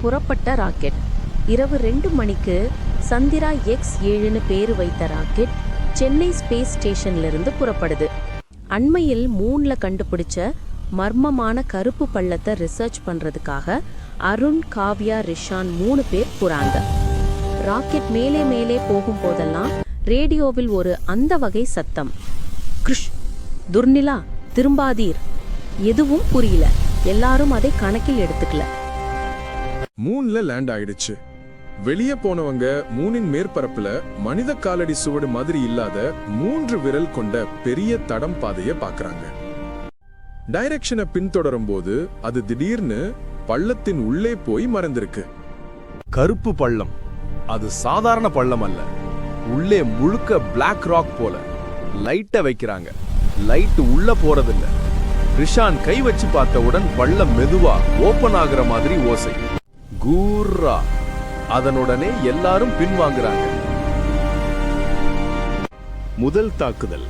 புறப்பட்ட ராக்கெட். இரவு 2 மணிக்கு சந்திரா X7ன்னு பேரு வைத்த ராக்கெட் சென்னை ஸ்பேஸ் ஸ்டேஷன்லிருந்து புறப்படுது. அண்மையில் மூன்ல கண்டுபிடிச்ச மர்மமான கருப்பு பள்ளத்தை ரிசர்ச் பண்றதுக்காக அருண், காவ்யா, ரிஷான் 3 பேர் போறாங்க. ராக்கெட் மேலே மேலே போகும் போதெல்லாம் ரேடியோவில் ஒரு அந்த வகை சத்தம். கிருஷ், துர்நிலா, திரும்பாதீர். எதுவும் புரியல. எல்லாரும் அதை கணக்கில் எடுத்துக்கல. மூன்ல லேண்ட் ஆயிடுச்சு. வெளியே போனவங்க மூனின் மேற்பரப்புல மனித காலடி சுவடு மாதிரி இல்லாத 3 விரல் கொண்ட பெரிய தடம் பாதைய பாக்குறாங்க. டைரக்ஷனை பின்தொடரும் போது அது திடீர்னு பள்ளத்தின் உள்ளே போய் மறைந்திருக்கு. கருப்பு பள்ளம். அது சாதாரண பள்ளம் அல்ல. உள்ளே முழுக்க பிளாக் ராக் போல. லைட்டை வைக்கிறாங்க. லைட் உள்ள போறதில்ல. ரிஷான் கை வச்சு பார்த்தவுடன் பள்ளம் மெதுவா ஓபன் ஆகுற மாதிரி ஓசை. கூர்ரா. அதனுடனே எல்லாரும் பின்வாங்குறாங்க. முதல் தாக்குதல்.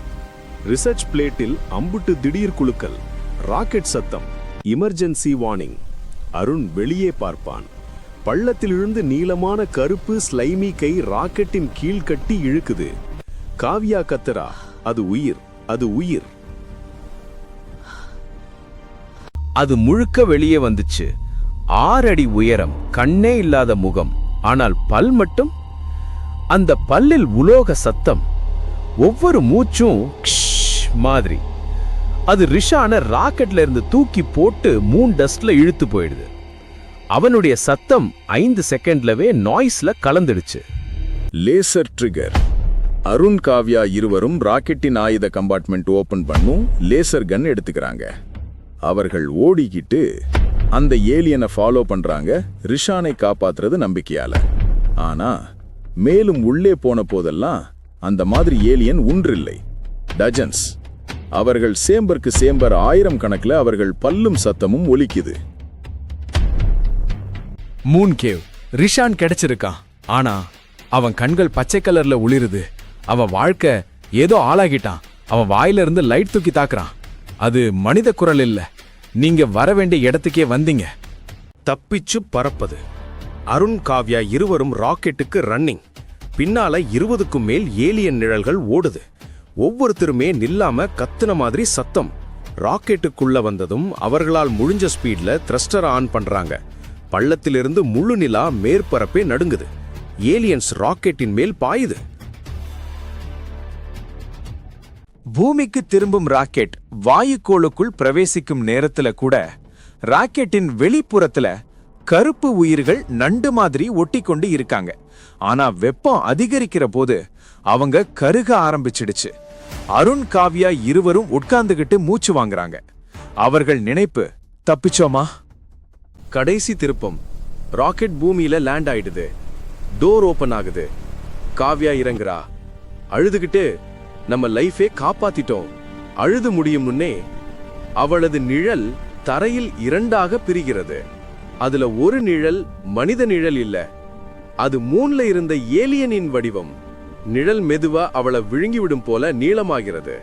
ரிசர்ச் பிளேட்டில் அம்புட்டு திடீர் குலுக்கல். ராக்கெட் சத்தம். Emergency warning. அருண் வெளியே பார்ப்பான். பள்ளத்திலிருந்து நீளமான கருப்பு ஸ்லைமி கை ராக்கெட்டின் கீழ் கட்டி இழுக்குது. காவ்யா கத்தரா, அது உயிர், அது உயிர். அது முழுக்க வெளியே வந்துச்சு. 6 அடி உயரம், கண்ணே இல்லாத முகம், ஆனால் பல் மட்டும். அந்த பல்லில் உலோக சத்தம். ஒவ்வொரு மூச்சும் மாதிரி. அது ரிஷான ராக்கெட்ல இருந்து தூக்கி போட்டு மூன் டஸ்ட்ல இழுத்து போயிடுது. அவனுடைய சத்தம் 5 செகண்ட்லவே நாய்ஸ்ல கலந்துடுச்சு. Laser trigger. அருண், காவ்யா இருவரும் ராக்கெட்டின் ஆயுத கம்பார்ட்மெண்ட் ஓபன் பண்ணும் லேசர் கன் எடுத்துக்கிறாங்க. அவர்கள் ஓடிக்கிட்டு அந்த ஏலியனை ஃபாலோ பண்றாங்க, ரிஷானை காப்பாத்துறது நம்பிக்கையால. ஆனா மேலும் உள்ளே போன போதெல்லாம் அந்த மாதிரி ஏலியன் ஒன்றில்லை, டஜன்ஸ். அவர்கள் சேம்பருக்கு சேம்பர் 1000 கணக்குல அவர்கள் பல்லும் சத்தமும் ஒலிக்குது. Moon cave. ரிஷான் கிடைச்சிருக்கான். ஆனா அவன் கண்கள் பச்சை கலர்ல ஒளிருது. அவன் வாழ்க்கை ஏதோ ஆளாகிட்டான். அவன் வாயில இருந்து லைட் தூக்கி தாக்குறான். அது மனித குரல் இல்ல. நீங்க வர வேண்டிய இடத்துக்கே வந்தீங்க. தப்பிச்சு பறப்பது. அருண், காவ்யா இருவரும் ராக்கெட்டுக்கு ரன்னிங். பின்னால 20க்கும் மேல் ஏலியன் நிழல்கள் ஓடுது. ஒவ்வொருத்தருமே நில்லாம கத்துன மாதிரி சத்தம். ராக்கெட்டுக்குள்ள வந்ததும் அவர்களால் முடிஞ்ச ஸ்பீட்ல த்ரஸ்டர் ஆன் பண்றாங்க. பள்ளத்திலிருந்து முழு நிலா மேற்பரப்பே நடுங்குது. ஏலியன்ஸ் ராக்கெட்டின் மேல் பாயுது. பூமிக்கு திரும்பும் ராக்கெட் வாயுக்கோளுக்குள் பிரவேசிக்கும் நேரத்துல கூட ராக்கெட்டின் வெளிப்புறத்துல கருப்பு உயிர்கள் நண்டு மாதிரி ஒட்டி கொண்டு இருக்காங்க. ஆனா வெப்பம் அதிகரிக்கிற போது அவங்க கருக ஆரம்பிச்சிடுச்சு. அருண், காவ்யா இருவரும் உட்கார்ந்துகிட்டு மூச்சு வாங்குறாங்க. அவர்கள் நினைப்பு, தப்பிச்சோமா? கடைசி திருப்பம். ராக்கெட் பூமியில லேண்ட் ஆயிடுது. டோர் ஓபன் ஆகுது. காவ்யா இறங்குறா. அழுதுகிட்டு, நம்ம லைஃபே காப்பாத்திட்டோம். அழுது முடியும் முன்னே அவளது நிழல் தரையில் 2ஆக பிரிகிறது. அதுல ஒரு நிழல் மனித நிழல் இல்ல. அது மூன்ல இருந்த ஏலியனின் வடிவம். நிழல் மெதுவா அவளை விழுங்கிவிடும் போல நீளமாகிறது.